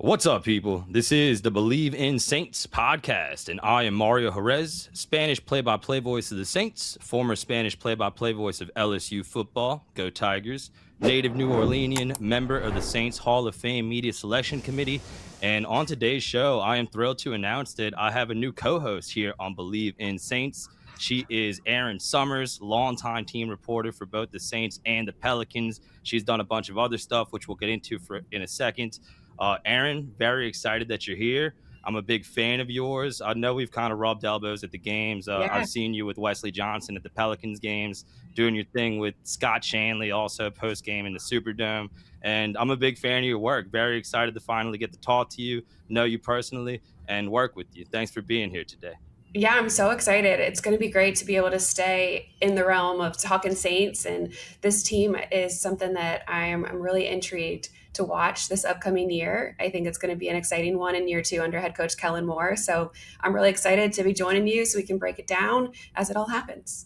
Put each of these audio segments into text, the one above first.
What's up, people? This is the Bleav in Saints podcast, and I am Mario Jerez, Spanish play-by-play voice of the Saints, former Spanish play-by-play voice of LSU football, go Tigers, native New Orleanian, member of the Saints Hall of Fame Media Selection Committee, and on today's show, I am thrilled to announce that I have a new co-host here on Bleav in Saints. She is Erin Summers, longtime team reporter for both the Saints and the Pelicans. She's done a bunch of other stuff, which we'll get into in a second. Erin, very excited that you're here. I'm a big fan of yours. I know we've kind of rubbed elbows at the games. Yeah. I've seen you with Wesley Johnson at the Pelicans games, doing your thing with Scott Shanley, also post game in the Superdome. And I'm a big fan of your work. Very excited to finally get to talk to you, know you personally, and work with you. Thanks for being here today. Yeah, I'm so excited. It's going to be great to be able to stay in the realm of talking Saints. And this team is something that I'm really intrigued to watch this upcoming year. I think it's going to be an exciting one in year two under head coach Kellen Moore. So I'm really excited to be joining you so we can break it down as it all happens.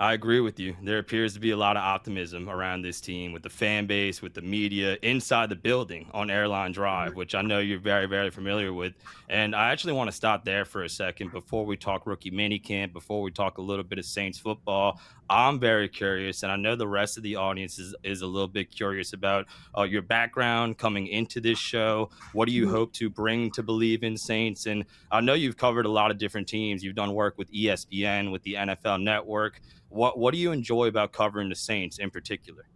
I agree with you. There appears to be a lot of optimism around this team with the fan base, with the media inside the building on Airline Drive, which I know you're very, very familiar with. And I actually want to stop there for a second before we talk rookie minicamp, before we talk a little bit of Saints football. I'm very curious, and I know the rest of the audience is a little bit curious about your background coming into this show. What do you hope to bring to Bleav in Saints? And I know you've covered a lot of different teams. You've done work with ESPN, with the NFL Network. What do you enjoy about covering the Saints in particular?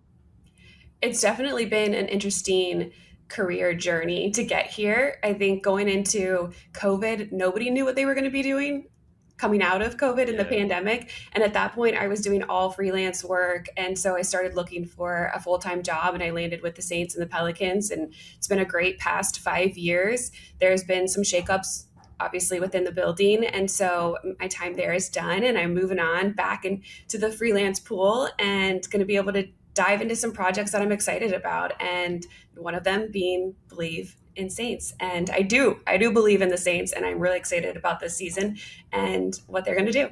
It's definitely been an interesting career journey to get here. I think going into COVID, nobody knew what they were going to be doing coming out of COVID and the pandemic. And at that point, I was doing all freelance work. And so I started looking for a full-time job, and I landed with the Saints and the Pelicans. And it's been a great past 5 years. There's been some shakeups obviously within the building. And so my time there is done, and I'm moving on back into the freelance pool and going to be able to dive into some projects that I'm excited about. And one of them being Bleav in Saints. And I do believe in the Saints, and I'm really excited about this season and what they're going to do.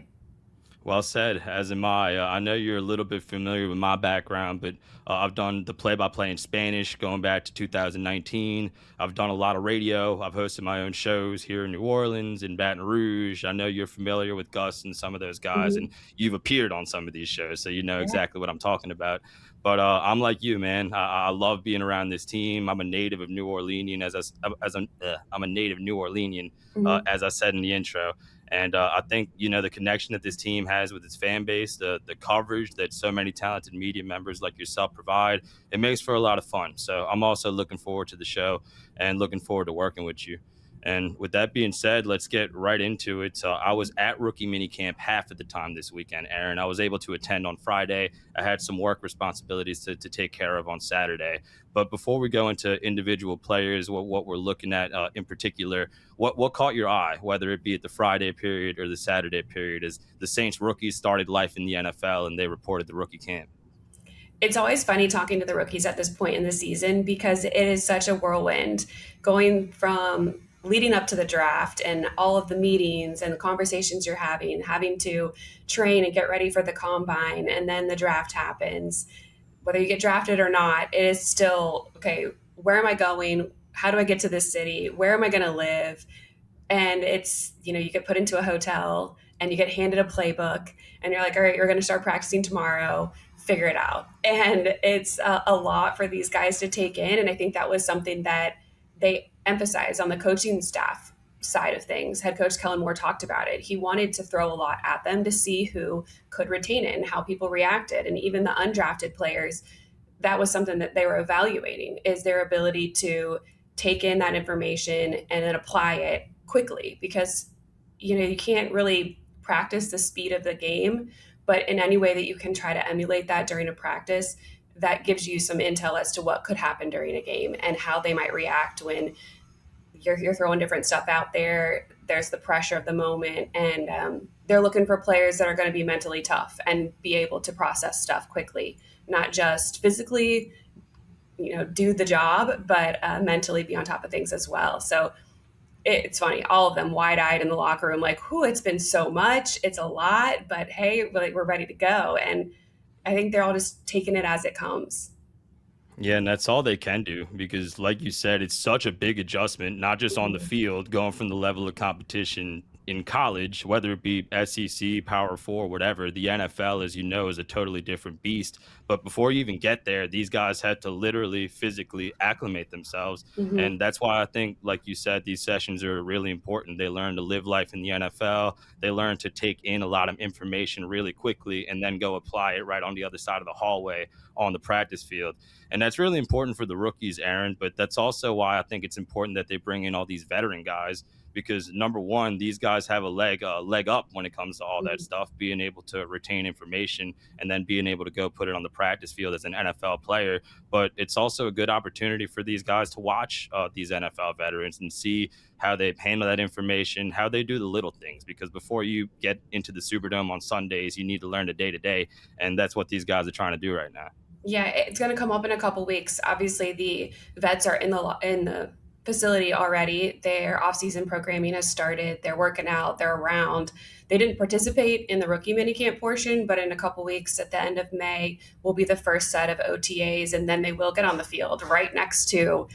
Well said, as am I. I know you're a little bit familiar with my background, but I've done the play-by-play in Spanish going back to 2019. I've done a lot of radio. I've hosted my own shows here in New Orleans, in Baton Rouge. I know you're familiar with Gus and some of those guys, and you've appeared on some of these shows, so you know exactly what I'm talking about. But I'm like you, man. I love being around this team. I'm a native of New Orleanian, I'm a native New Orleanian, as I said in the intro. And I think, the connection that this team has with its fan base, the coverage that so many talented media members like yourself provide, it makes for a lot of fun. So I'm also looking forward to the show and looking forward to working with you. And with that being said, let's get right into it. I was at rookie minicamp half of the time this weekend, Erin. I was able to attend on Friday. I had some work responsibilities to take care of on Saturday. But before we go into individual players, what we're looking at in particular, what caught your eye, whether it be at the Friday period or the Saturday period, as the Saints rookies started life in the NFL and they reported the rookie camp? It's always funny talking to the rookies at this point in the season because it is such a whirlwind going from leading up to the draft and all of the meetings and the conversations you're having to train and get ready for the combine. And then the draft happens. Whether you get drafted or not, it is still, okay, where am I going? How do I get to this city? Where am I going to live? And it's, you get put into a hotel and you get handed a playbook and you're like, all right, you're going to start practicing tomorrow, figure it out. And it's a lot for these guys to take in. And I think that was something that they emphasized on the coaching staff side of things. Head coach Kellen Moore talked about it. He wanted to throw a lot at them to see who could retain it and how people reacted. And even the undrafted players, that was something that they were evaluating, is their ability to take in that information and then apply it quickly, because you can't really practice the speed of the game, but in any way that you can try to emulate that during a practice, that gives you some intel as to what could happen during a game and how they might react when you're throwing different stuff out there. There's the pressure of the moment, and they're looking for players that are going to be mentally tough and be able to process stuff quickly, not just physically, do the job, but mentally be on top of things as well. So it's funny, all of them wide-eyed in the locker room, like, it's been so much, it's a lot, but hey, we're ready to go. And I think they're all just taking it as it comes. Yeah, and that's all they can do because, like you said, it's such a big adjustment, not just on the Mhm. field, going from the level of competition in college, whether it be SEC, Power Four, whatever. The NFL, as you know, is a totally different beast. But before you even get there, these guys had to literally physically acclimate themselves. Mhm. And that's why I think, like you said, these sessions are really important. They learn to live life in the NFL, they learn to take in a lot of information really quickly and then go apply it right on the other side of the hallway on the practice field. And that's really important for the rookies, Aaron. But that's also why I think it's important that they bring in all these veteran guys because number one, these guys have a leg up when it comes to all that Mhm. stuff, being able to retain information and then being able to go put it on the practice field as an NFL player. But it's also a good opportunity for these guys to watch these NFL veterans and see how they handle that information, how they do the little things. Because before you get into the Superdome on Sundays, you need to learn the day to day, and that's what these guys are trying to do right now. Yeah, it's going to come up in a couple weeks. Obviously, the vets are in the facility already. Their off-season programming has started. They're working out. They're around. They didn't participate in the rookie minicamp portion, but in a couple weeks, at the end of May, will be the first set of OTAs, and then they will get on the field right next to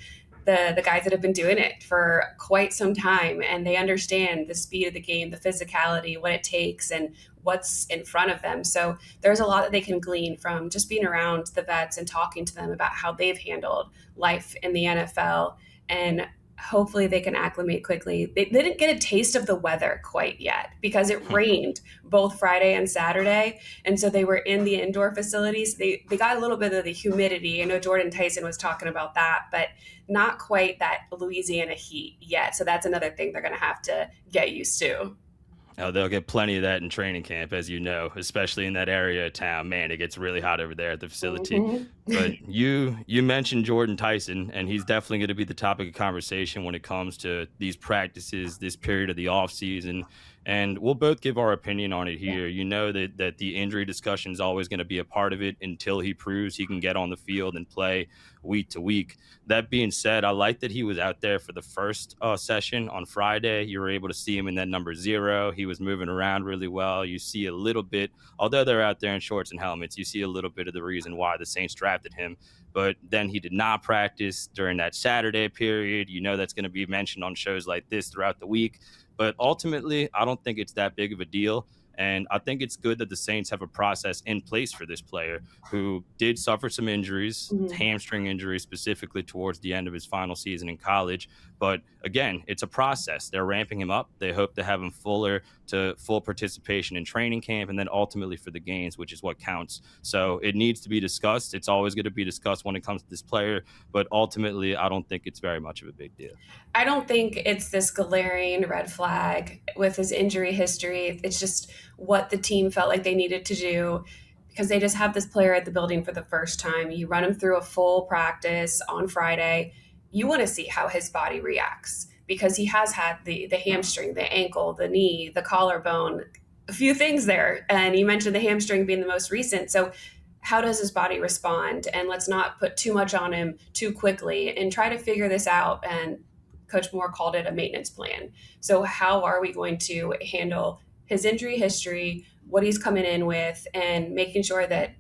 the guys that have been doing it for quite some time, and they understand the speed of the game, the physicality, what it takes, and what's in front of them. So there's a lot that they can glean from just being around the vets and talking to them about how they've handled life in the NFL. And hopefully they can acclimate quickly. They didn't get a taste of the weather quite yet because it rained both Friday and Saturday. And so they were in the indoor facilities. They got a little bit of the humidity. I know Jordyn Tyson was talking about that, but not quite that Louisiana heat yet. So that's another thing they're going to have to get used to. They'll get plenty of that in training camp, as you know, especially in that area of town. Man, it gets really hot over there at the facility. Mhm. But you mentioned Jordyn Tyson, and he's definitely going to be the topic of conversation when it comes to these practices, this period of the off season. And we'll both give our opinion on it Yeah. here. You know that the injury discussion is always going to be a part of it until he proves he can get on the field and play week to week. That being said, I like that he was out there for the first session on Friday. You were able to see him in that number 0. He was moving around really well. You see a little bit, although they're out there in shorts and helmets, you see a little bit of the reason why the Saints drafted him. But then he did not practice during that Saturday period. You know that's going to be mentioned on shows like this throughout the week. But ultimately, I don't think it's that big of a deal. And I think it's good that the Saints have a process in place for this player who did suffer some injuries, Mhm. hamstring injuries specifically towards the end of his final season in college. But again, it's a process. They're ramping him up. They hope to have him fuller to full participation in training camp and then ultimately for the games, which is what counts. So it needs to be discussed. It's always going to be discussed when it comes to this player. But ultimately, I don't think it's very much of a big deal. I don't think it's this glaring red flag with his injury history. It's just what the team felt like they needed to do because they just have this player at the building for the first time. You run him through a full practice on Friday. You want to see how his body reacts because he has had the hamstring, the ankle, the knee, the collarbone, a few things there. And you mentioned the hamstring being the most recent. So how does his body respond? And let's not put too much on him too quickly and try to figure this out. And Coach Moore called it a maintenance plan. So, how are we going to handle his injury history, what he's coming in with, and making sure that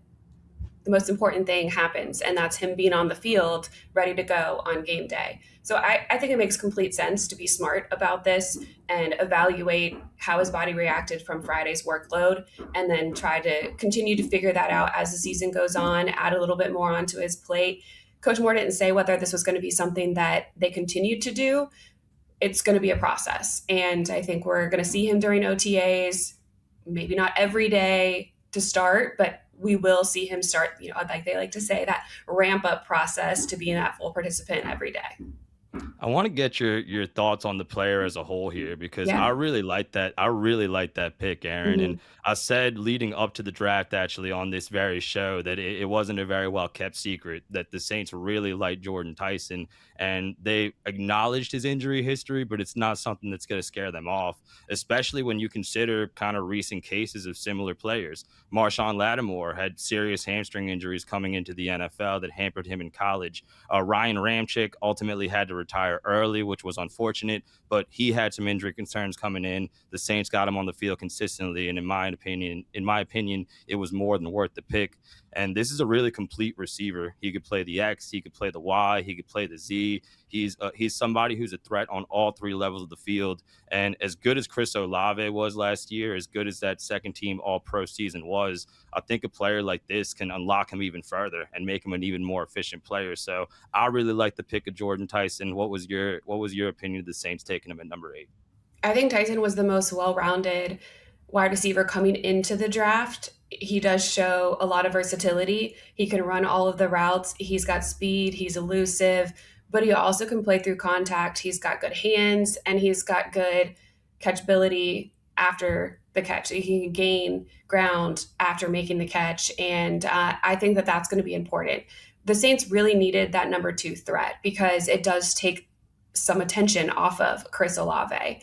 the most important thing happens, and that's him being on the field ready to go on game day. So I think it makes complete sense to be smart about this and evaluate how his body reacted from Friday's workload and then try to continue to figure that out as the season goes on, add a little bit more onto his plate. Coach Moore didn't say whether this was going to be something that they continued to do. It's going to be a process. And I think we're going to see him during OTAs, maybe not every day to start, but we will see him start, like they like to say, that ramp up process to being that full participant every day. I want to get your thoughts on the player as a whole here because Yeah. I really like that. I really like that pick, Aaron. Mhm. And I said leading up to the draft, actually, on this very show, that it wasn't a very well kept secret that the Saints really liked Jordyn Tyson, and they acknowledged his injury history, but it's not something that's going to scare them off, especially when you consider kind of recent cases of similar players. Marshawn Lattimore had serious hamstring injuries coming into the NFL that hampered him in college. Ryan Ramchick ultimately had to retire early, which was unfortunate, but he had some injury concerns coming in. The Saints got him on the field consistently, and in my opinion, it was more than worth the pick. And this is a really complete receiver. He could play the X, he could play the Y, he could play the Z. He's somebody who's a threat on all three levels of the field. And as good as Chris Olave was last year, as good as that second team All Pro season was, I think a player like this can unlock him even further and make him an even more efficient player. So I really like the pick of Jordyn Tyson. What was your opinion of the Saints taking him at number 8? I think Tyson was the most well-rounded wide receiver coming into the draft. He does show a lot of versatility. He can run all of the routes. He's got speed. He's elusive, but he also can play through contact. He's got good hands and he's got good catchability after the catch. He can gain ground after making the catch. And I think that that's going to be important. The Saints really needed that number 2 threat because it does take some attention off of Chris Olave,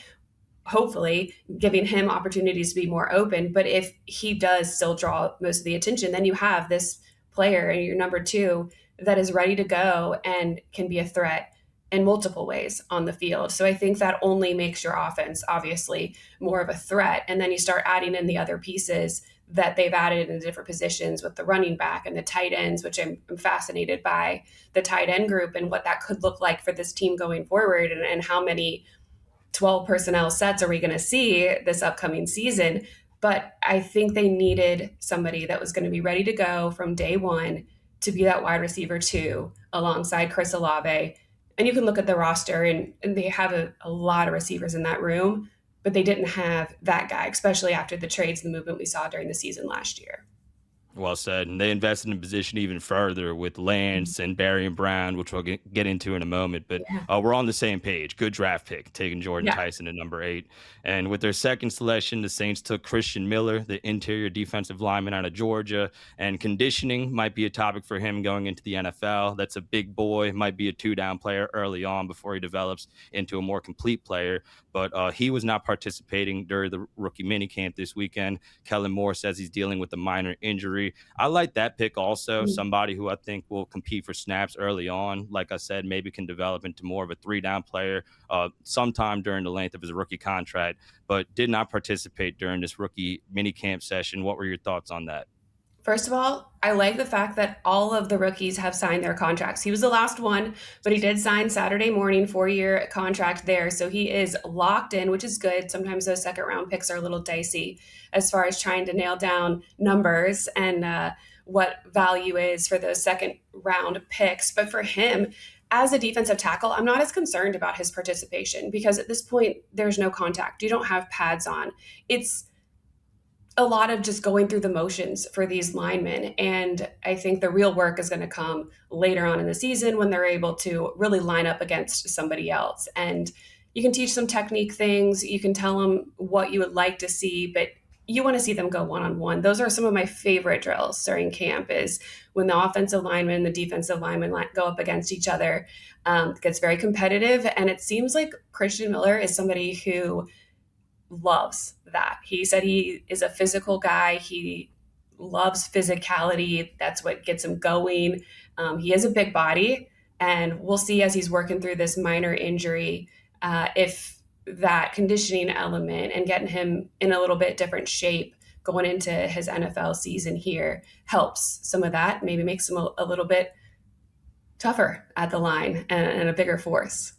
hopefully giving him opportunities to be more open. But if he does still draw most of the attention, then you have this player and your number 2 that is ready to go and can be a threat in multiple ways on the field. So I think that only makes your offense obviously more of a threat. And then you start adding in the other pieces that they've added in different positions with the running back and the tight ends, which I'm fascinated by the tight end group and what that could look like for this team going forward, and how many 12 personnel sets are we going to see this upcoming season. But I think they needed somebody that was going to be ready to go from day one to be that wide receiver 2 alongside Chris Olave. And you can look at the roster, and they have a lot of receivers in that room, but they didn't have that guy, especially after the trades and the movement we saw during the season last year. Well said. And they invested in position even further with Lance and Barryen Brown, which we'll get into in a moment. But Yeah. we're on the same page. Good draft pick, taking Jordyn Yeah. Tyson at number 8. And with their second selection, the Saints took Christian Miller, the interior defensive lineman out of Georgia. And conditioning might be a topic for him going into the NFL. That's a big boy, might be a two-down player early on before he develops into a more complete player. But he was not participating during the rookie minicamp this weekend. Kellen Moore says he's dealing with a minor injury. I like that pick also. Somebody who I think will compete for snaps early on. Like I said, maybe can develop into more of a three-down player sometime during the length of his rookie contract, but did not participate during this rookie minicamp session. What were your thoughts on that? First of all, I like the fact that all of the rookies have signed their contracts. He was the last one, but he did sign Saturday morning, 4-year contract there. So he is locked in, which is good. Sometimes those second round picks are a little dicey as far as trying to nail down numbers and what value is for those second round picks. But for him, as a defensive tackle, I'm not as concerned about his participation because at this point, there's no contact. You don't have pads on. It's a lot of just going through the motions for these linemen. And I think the real work is going to come later on in the season when they're able to really line up against somebody else. And you can teach some technique things. You can tell them what you would like to see, but you want to see them go one-on-one. Those are some of my favorite drills during camp is when the offensive lineman and the defensive lineman go up against each other. It gets very competitive. And it seems like Christian Miller is somebody who loves that. He said he is a physical guy. He loves physicality. That's what gets him going. He is a big body, and we'll see as he's working through this minor injury if that conditioning element and getting him in a little bit different shape going into his NFL season here helps some of that, maybe makes him a little bit tougher at the line and a bigger force.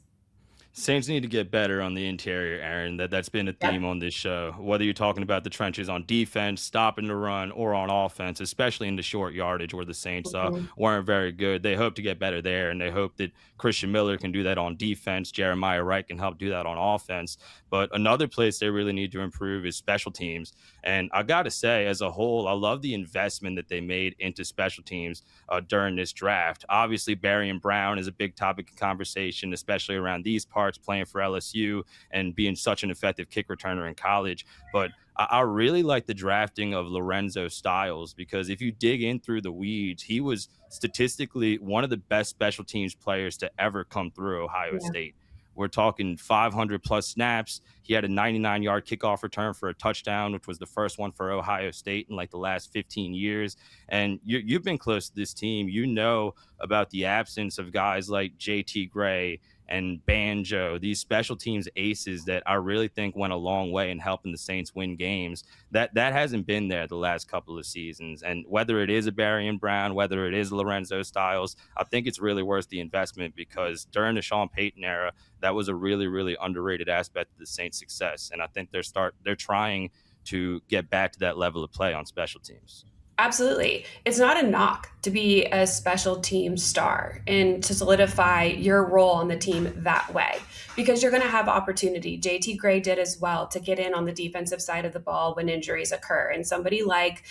Saints need to get better on the interior, Aaron. That's been a Yep. theme on this show. Whether you're talking about the trenches on defense, stopping the run, or on offense, especially in the short yardage where the Saints Mhm. weren't very good. They hope to get better there, and they hope that Christian Miller can do that on defense. Jeremiah Wright can help do that on offense. But another place they really need to improve is special teams. And I got to say, as a whole, I love the investment that they made into special teams during this draft. Obviously, Barryen Brown is a big topic of conversation, especially around these parts, playing for LSU and being such an effective kick returner in college. But I really like the drafting of Lorenzo Styles because if you dig in through the weeds, he was statistically one of the best special teams players to ever come through Ohio Yeah. State. We're talking 500 plus snaps. He had a 99-yard kickoff return for a touchdown, which was the first one for Ohio State in like the last 15 years. And you've been close to this team. You know about the absence of guys like JT Gray and Banjo, these special teams aces that I really think went a long way in helping the Saints win games. That hasn't been there the last couple of seasons. And whether it is a Barryen Brown, whether it is Lorenzo Styles, I think it's really worth the investment because during the Sean Payton era, that was a really, really underrated aspect of the Saints' success. And I think they're trying to get back to that level of play on special teams. Absolutely. It's not a knock to be a special team star and to solidify your role on the team that way because you're going to have opportunity. JT Gray did as well to get in on the defensive side of the ball when injuries occur. And somebody like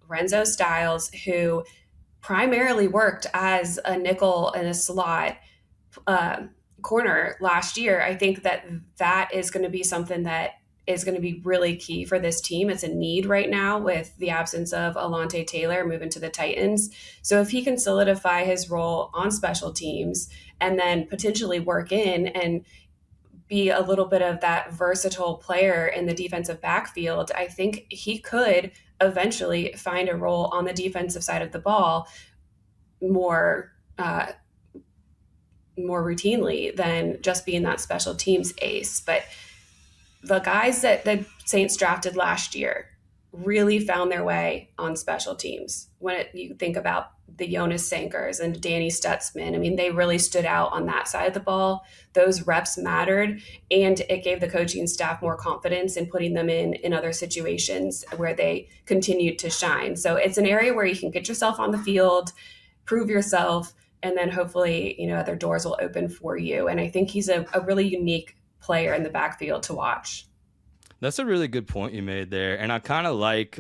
Lorenzo Styles, who primarily worked as a nickel and a slot uh, corner last year, I think that that is going to be something that is going to be really key for this team. It's a need right now with the absence of Alontae Taylor moving to the Titans. So if he can solidify his role on special teams and then potentially work in and be a little bit of that versatile player in the defensive backfield, I think he could eventually find a role on the defensive side of the ball more more routinely than just being that special teams ace. But the guys that the Saints drafted last year really found their way on special teams. You think about the Jonas Sankers and Danny Stutzman, I mean, they really stood out on that side of the ball. Those reps mattered, and it gave the coaching staff more confidence in putting them in other situations where they continued to shine. So it's an area where you can get yourself on the field, prove yourself, and then hopefully, other doors will open for you. And I think he's a really unique player in the backfield to watch. That's a really good point you made there. And I kind of like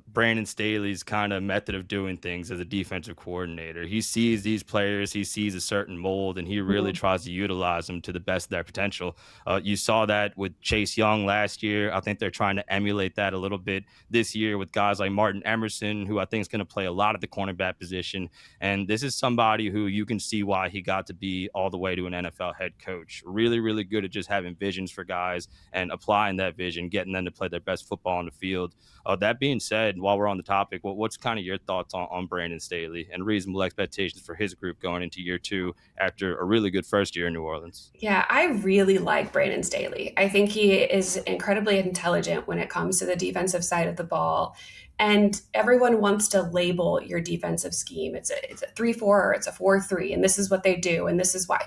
Brandon Staley's kind of method of doing things as a defensive coordinator. He sees these players, he sees a certain mold, and he really Mhm. tries to utilize them to the best of their potential. You saw that with Chase Young last year. I think they're trying to emulate that a little bit this year with guys like Martin Emerson, who I think is going to play a lot at the cornerback position. And this is somebody who you can see why he got to be all the way to an NFL head coach. Really, really good at just having visions for guys and applying that vision, getting them to play their best football on the field. That being said, while we're on the topic, what's kind of your thoughts on Brandon Staley and reasonable expectations for his group going into year two after a really good first year in New Orleans? Yeah, I really like Brandon Staley. I think he is incredibly intelligent when it comes to the defensive side of the ball. And everyone wants to label your defensive scheme. It's a 3-4 or it's a 4-3, and this is what they do, and this is why.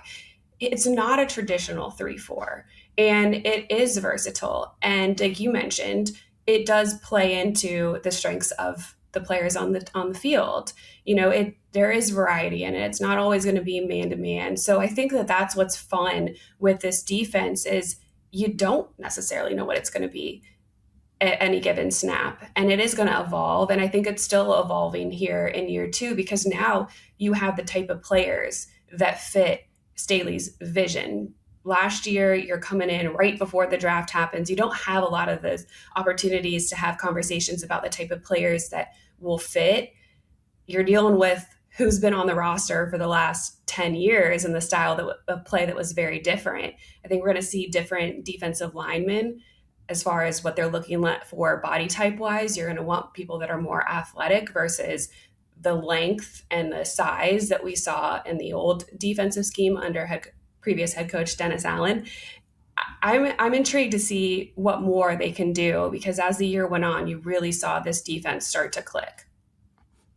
It's not a traditional 3-4, and it is versatile. And like you mentioned, it does play into the strengths of the players on the field. There is variety in it. It's not always going to be man to man. So I think that that's what's fun with this defense is you don't necessarily know what it's going to be at any given snap, and it is going to evolve. And I think it's still evolving here in year two because now you have the type of players that fit Staley's vision. Last year, you're coming in right before the draft happens. You don't have a lot of those opportunities to have conversations about the type of players that will fit. You're dealing with who's been on the roster for the last 10 years and the style of play that was very different. I think we're going to see different defensive linemen as far as what they're looking for body type wise. You're going to want people that are more athletic versus the length and the size that we saw in the old defensive scheme under previous head coach Dennis Allen. I'm intrigued to see what more they can do because as the year went on, you really saw this defense start to click.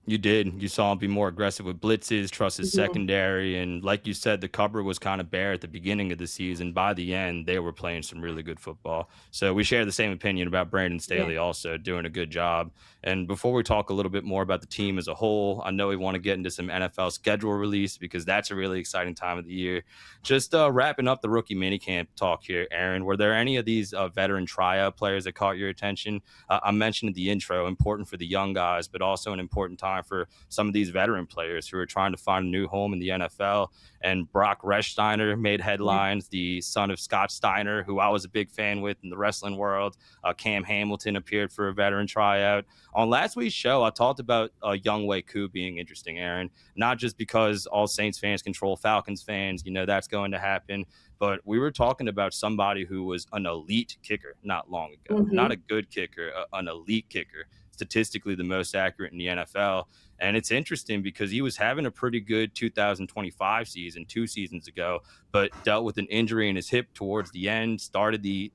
You did. You saw him be more aggressive with blitzes, trust his Mhm. secondary, and like you said, the cupboard was kind of bare at the beginning of the season. By the end, they were playing some really good football. So we share the same opinion about Brandon Yeah. Staley also doing a good job. And before we talk a little bit more about the team as a whole, I know we want to get into some NFL schedule release because that's a really exciting time of the year. Just wrapping up the rookie minicamp talk here, Erin. Were there any of these veteran tryout players that caught your attention? I mentioned in the intro, important for the young guys, but also an important time for some of these veteran players who are trying to find a new home in the NFL. And Brock Rechsteiner made headlines, the son of Scott Steiner, who I was a big fan with in the wrestling world. Cam Hamilton appeared for a veteran tryout. On last week's show, I talked about Younghoe Koo being interesting, Erin, not just because all Saints fans control Falcons fans, that's going to happen, but we were talking about somebody who was an elite kicker not long ago, not a Mhm. good kicker, an elite kicker. statistically the most accurate in the NFL. And it's interesting because he was having a pretty good 2025 season 2 seasons ago, but dealt with an injury in his hip towards the end, started the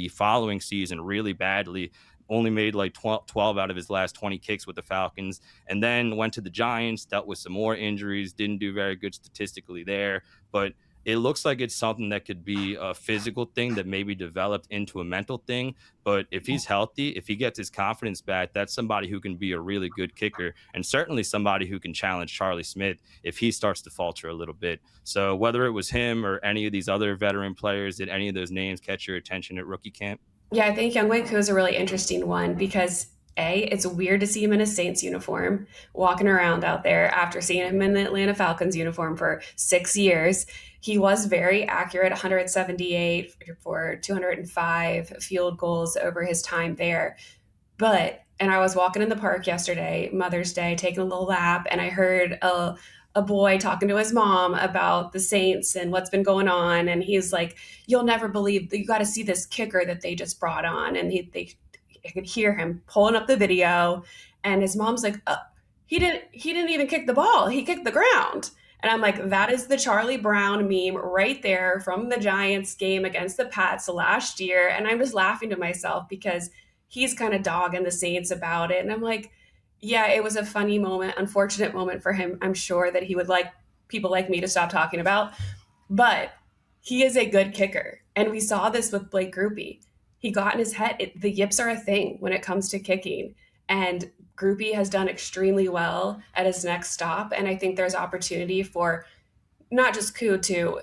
following season really badly, only made like 12 out of his last 20 kicks with the Falcons, and then went to the Giants, dealt with some more injuries, didn't do very good statistically there. But it looks like it's something that could be a physical thing that maybe developed into a mental thing. But if he's healthy, if he gets his confidence back, that's somebody who can be a really good kicker, and certainly somebody who can challenge Charlie Smyth if he starts to falter a little bit. So whether it was him or any of these other veteran players, did any of those names catch your attention at rookie camp? Yeah, I think Younghoe Koo is a really interesting one because it's weird to see him in a Saints uniform walking around out there after seeing him in the Atlanta Falcons uniform for 6 years. He was very accurate, 178 for 205 field goals over his time there. And I was walking in the park yesterday, Mother's Day, taking a little lap, and I heard a boy talking to his mom about the Saints and what's been going on. And he's like, "You'll never believe, you got to see this kicker that they just brought on." And I could hear him pulling up the video, and his mom's like, he didn't even kick the ball. He kicked the ground. And I'm like, that is the Charlie Brown meme right there from the Giants game against the Pats last year. And I'm just laughing to myself because he's kind of dogging the Saints about it. And I'm like, yeah, it was a funny moment, unfortunate moment for him. I'm sure that he would like people like me to stop talking about, but he is a good kicker. And we saw this with Blake Groupie. He got in his head. The yips are a thing when it comes to kicking. And Groupie has done extremely well at his next stop. And I think there's opportunity for not just Koo to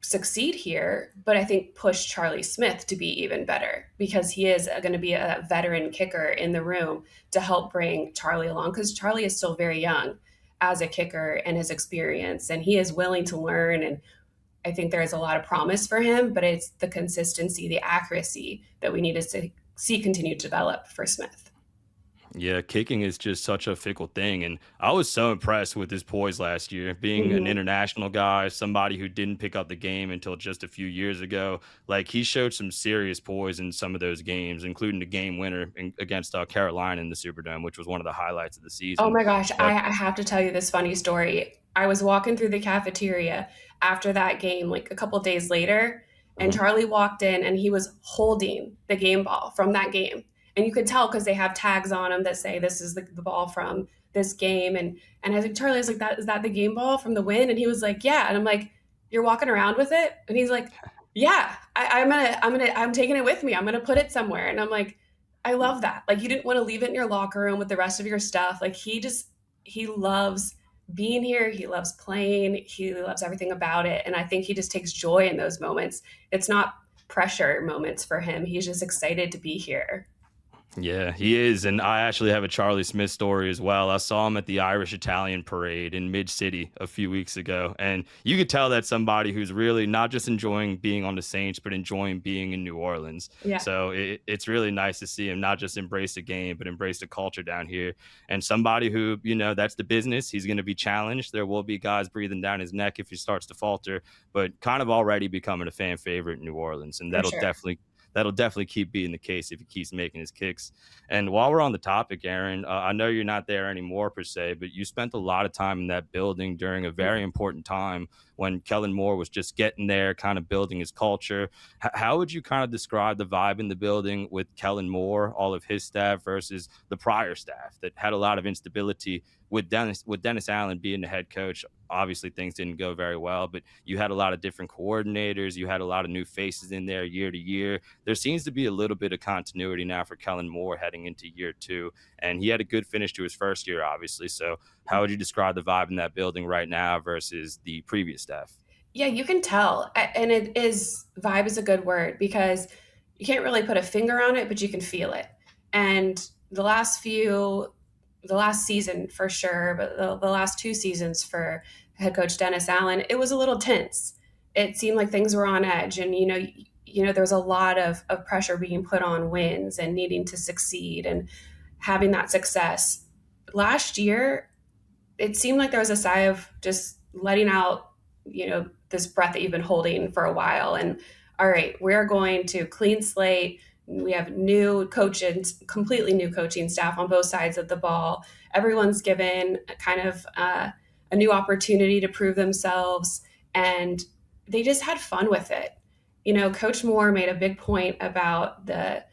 succeed here, but I think push Charlie Smyth to be even better because he is going to be a veteran kicker in the room to help bring Charlie along because Charlie is still very young as a kicker and his experience, and he is willing to learn. And I think there is a lot of promise for him, but it's the consistency, the accuracy that we need to see continue to develop for Smyth. Yeah, kicking is just such a fickle thing. And I was so impressed with his poise last year, being an Mhm. international guy, somebody who didn't pick up the game until just a few years ago. Like, he showed some serious poise in some of those games, including the game winner against Carolina in the Superdome, which was one of the highlights of the Oh season. my gosh, But I have to tell you this funny story. I was walking through the cafeteria after that game, like a couple days later, and uh, Charlie walked in and he was holding the game ball from that game. And you could tell because they have tags on them that say this is the ball from this game. And I was like, Charlie, I was like, that is that the game ball from the win? And he was like, yeah. And I'm like, you're walking around with it? And he's like, yeah, I'm taking it with me. I'm gonna put it somewhere. And I'm like, I love that. Like you didn't want to leave it in your locker room with the rest of your stuff. Like he loves being here. He loves playing. He loves everything about it. And I think he just takes joy in those moments. It's not pressure moments for him. He's just excited to be here. Yeah, he is. And I actually have a Charlie Smith story as well. I saw him at the Irish Italian parade in Mid City a few weeks ago. And you could tell that's somebody who's really not just enjoying being on the Saints, but enjoying being in New Orleans. Yeah, So it's really nice to see him not just embrace the game, but embrace the culture down here. And somebody who, that's the business. He's going to be challenged. There will be guys breathing down his neck if he starts to falter, but kind of already becoming a fan favorite in New Orleans. And for sure. that'll definitely keep being the case if he keeps making his kicks. And while we're on the topic, Erin, I know you're not there anymore per se, but you spent a lot of time in that building during a very important time when Kellen Moore was just getting there, kind of building his culture. How would you kind of describe the vibe in the building with Kellen Moore, all of his staff, versus the prior staff that had a lot of instability with Dennis Allen being the head coach? Obviously, things didn't go very well, but you had a lot of different coordinators. You had a lot of new faces in there year to year. There seems to be a little bit of continuity now for Kellen Moore heading into year two, and he had a good finish to his first year, obviously. So, how would you describe the vibe in that building right now versus the previous staff? Yeah, you can tell. And it is vibe is a good word because you can't really put a finger on it, but you can feel it. And the last season for sure, but the last 2 seasons for head coach Dennis Allen, it was a little tense. It seemed like things were on edge, and there was a lot of pressure being put on wins and needing to succeed and having that success. Last year, it seemed like there was a sigh of just letting out, this breath that you've been holding for a while. And all right, we're going to clean slate, We have new coaching, completely new coaching staff on both sides of the ball. Everyone's given kind of a new opportunity to prove themselves, and they just had fun with it. Coach Moore made a big point about the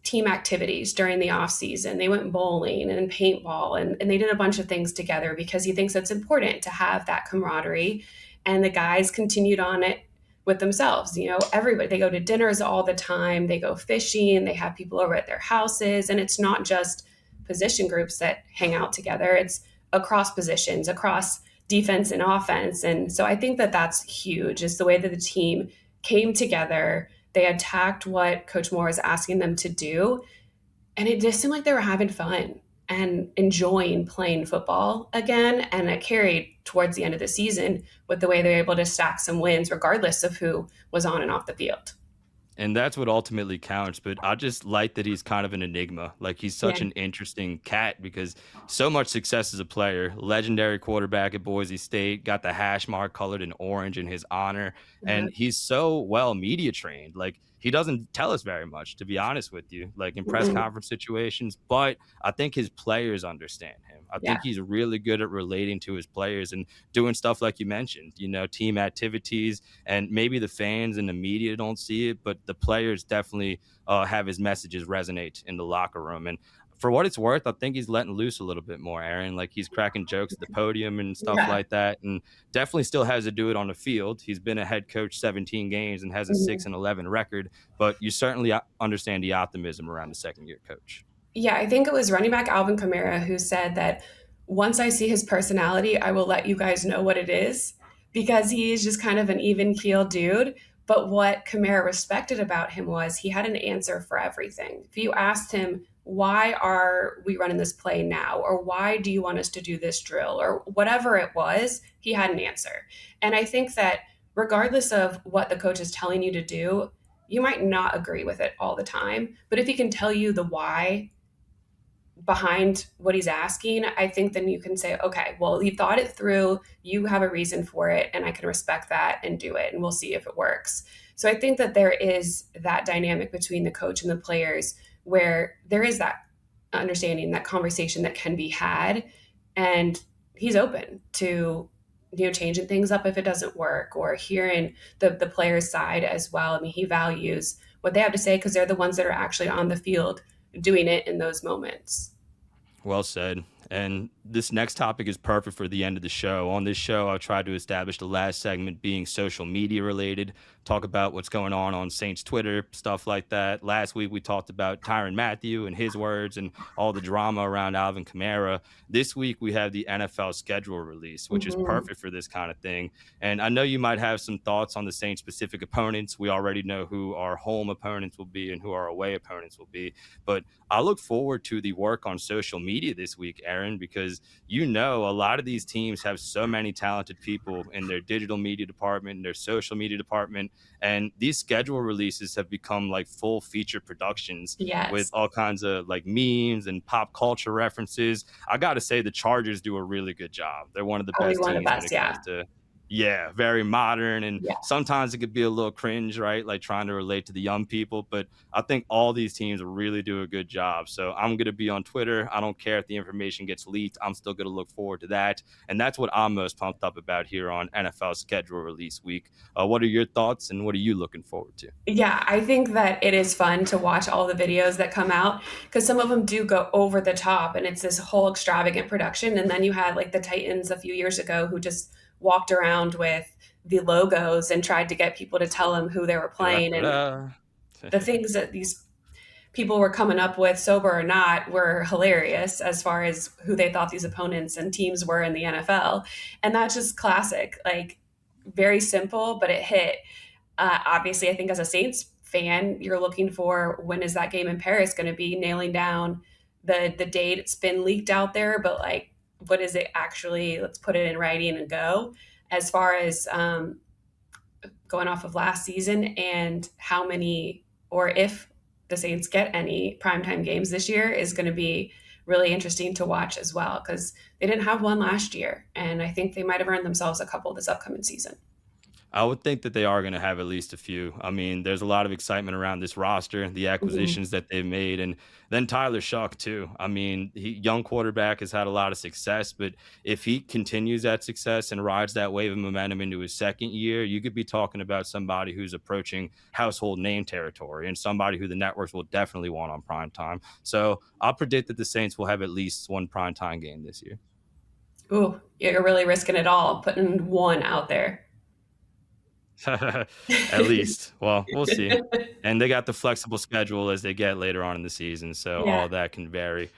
team activities during the off season. They went bowling and paintball, and they did a bunch of things together because he thinks it's important to have that camaraderie. And the guys continued on it with themselves. Everybody, they go to dinners all the time, they go fishing, they have people over at their houses. And it's not just position groups that hang out together, it's across positions, across defense and offense. And so I think that that's huge, is the way that the team came together. They attacked what Coach Moore was asking them to do. And it just seemed like they were having fun and enjoying playing football again. And it carried towards the end of the season with the way they were able to stack some wins, regardless of who was on and off the field. And that's what ultimately counts. But I just like that he's kind of an enigma. Like, he's Yeah. such an interesting cat because so much success as a player, legendary quarterback at Boise State, got the hash mark colored in orange in his honor. Uh-huh. And he's so well media trained. Like, he doesn't tell us very much, to be honest with you, like in press Mhm. conference situations. But I think his players understand him. I Yeah. think he's really good at relating to his players and doing stuff like you mentioned, team activities. And maybe the fans and the media don't see it, but the players definitely have his messages resonate in the locker room. And for what it's worth, I think he's letting loose a little bit more, Erin. Like, he's cracking jokes at the podium and stuff Yeah. like that, and definitely still has to do it on the field. He's been a head coach 17 games and has a Mhm. 6-11 record, but you certainly understand the optimism around the second year coach. Yeah, I think it was running back Alvin Kamara who said that once I see his personality, I will let you guys know what it is, because he is just kind of an even keeled dude. But what Kamara respected about him was he had an answer for everything. If you asked him, why are we running this play now? Or why do you want us to do this drill? Or whatever it was, he had an answer. And I think that regardless of what the coach is telling you to do, you might not agree with it all the time. But if he can tell you the why behind what he's asking, I think then you can say, okay, well, you thought it through, you have a reason for it, and I can respect that and do it, and we'll see if it works. So I think that there is that dynamic between the coach and the players where there is that understanding, that conversation that can be had, and he's open to changing things up if it doesn't work, or hearing the players' side as well. I mean, he values what they have to say because they're the ones that are actually on the field doing it in those moments. Well said. And this next topic is perfect for the end of the show. On this show, I'll try to establish the last segment being social media related, talk about what's going on Saints Twitter, stuff like that. Last week, we talked about Tyrann Mathieu and his words and all the drama around Alvin Kamara. This week, we have the NFL schedule release, which is Mhm. perfect for this kind of thing. And I know you might have some thoughts on the Saints specific opponents. We already know who our home opponents will be and who our away opponents will be. But I look forward to the work on social media this week, Erin, because a lot of these teams have so many talented people in their digital media department, in their social media department, and these schedule releases have become like full feature productions with Yes. all kinds of like memes and pop culture references. I got to say, the Chargers do a really good job. They're one of the Probably best one of the teams when best, it comes yeah. to, yeah, very modern. And Yeah. sometimes it could be a little cringe, right? Like trying to relate to the young people. But I think all these teams really do a good job. So I'm going to be on Twitter. I don't care if the information gets leaked. I'm still going to look forward to that. And that's what I'm most pumped up about here on NFL schedule release week. What are your thoughts and what are you looking forward to? Yeah, I think that it is fun to watch all the videos that come out because some of them do go over the top and it's this whole extravagant production. And then you had like the Titans a few years ago who just walked around with the logos and tried to get people to tell them who they were playing. And Da-da-da-da. the things that these people were coming up with, sober or not, were hilarious as far as who they thought these opponents and teams were in the NFL. And that's just classic, like very simple, but it hit. Obviously, I think as a Saints fan, you're looking for when is that game in Paris going to be, nailing down the date. It's been leaked out there, but like, what is it actually? Let's put it in writing and go. As far as going off of last season and how many, or if the Saints get any primetime games this year, is going to be really interesting to watch as well because they didn't have one last year, and I think they might have earned themselves a couple this upcoming season. I would think that they are going to have at least a few. I mean, there's a lot of excitement around this roster, the Mhm. acquisitions that they've made, and then Tyler Shuck too. I mean, young quarterback has had a lot of success, but if he continues that success and rides that wave of momentum into his second year, you could be talking about somebody who's approaching household name territory and somebody who the networks will definitely want on prime time. So I'll predict that the Saints will have at least one prime time game this year. Ooh, you're really risking it all, putting one out there. At least. Well, we'll see. And they got the flexible schedule as they get later on in the season, so Yeah, all that can vary.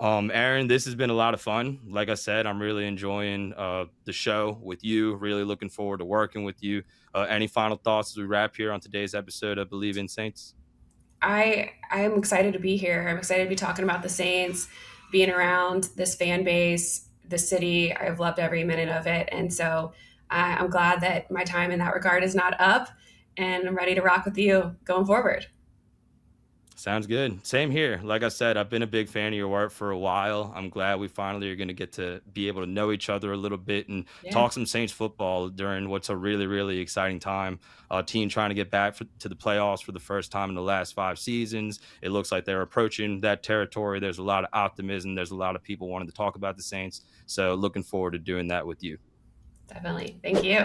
Erin, this has been a lot of fun. Like I said, I'm really enjoying the show with you. Really looking forward to working with you. Any final thoughts as we wrap here on today's episode of Bleav in Saints? I am excited to be here. I'm excited to be talking about the Saints, being around this fan base, the city. I've loved every minute of it, and so I'm glad that my time in that regard is not up, and I'm ready to rock with you going forward. Sounds good. Same here. Like I said, I've been a big fan of your work for a while. I'm glad we finally are going to get to be able to know each other a little bit and Yeah, talk some Saints football during what's a really, really exciting time. Team trying to get back to the playoffs for the first time in the last 5 seasons. It looks like they're approaching that territory. There's a lot of optimism. There's a lot of people wanting to talk about the Saints. So looking forward to doing that with you. definitely. Thank you.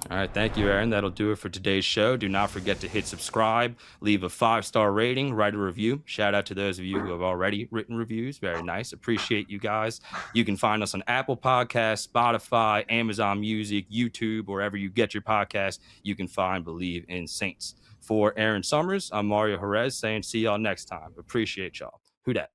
All right, thank you, Erin. That'll do it for today's show. Do not forget to hit subscribe, leave a 5-star rating, write a review. Shout out to those of you who have already written reviews. Very nice. Appreciate you guys. You can find us on Apple Podcasts, Spotify, Amazon Music, YouTube, wherever you get your podcast. You can find Bleav in Saints. For Erin Summers, I'm Mario Jerez saying see y'all next time. Appreciate y'all. Who dat?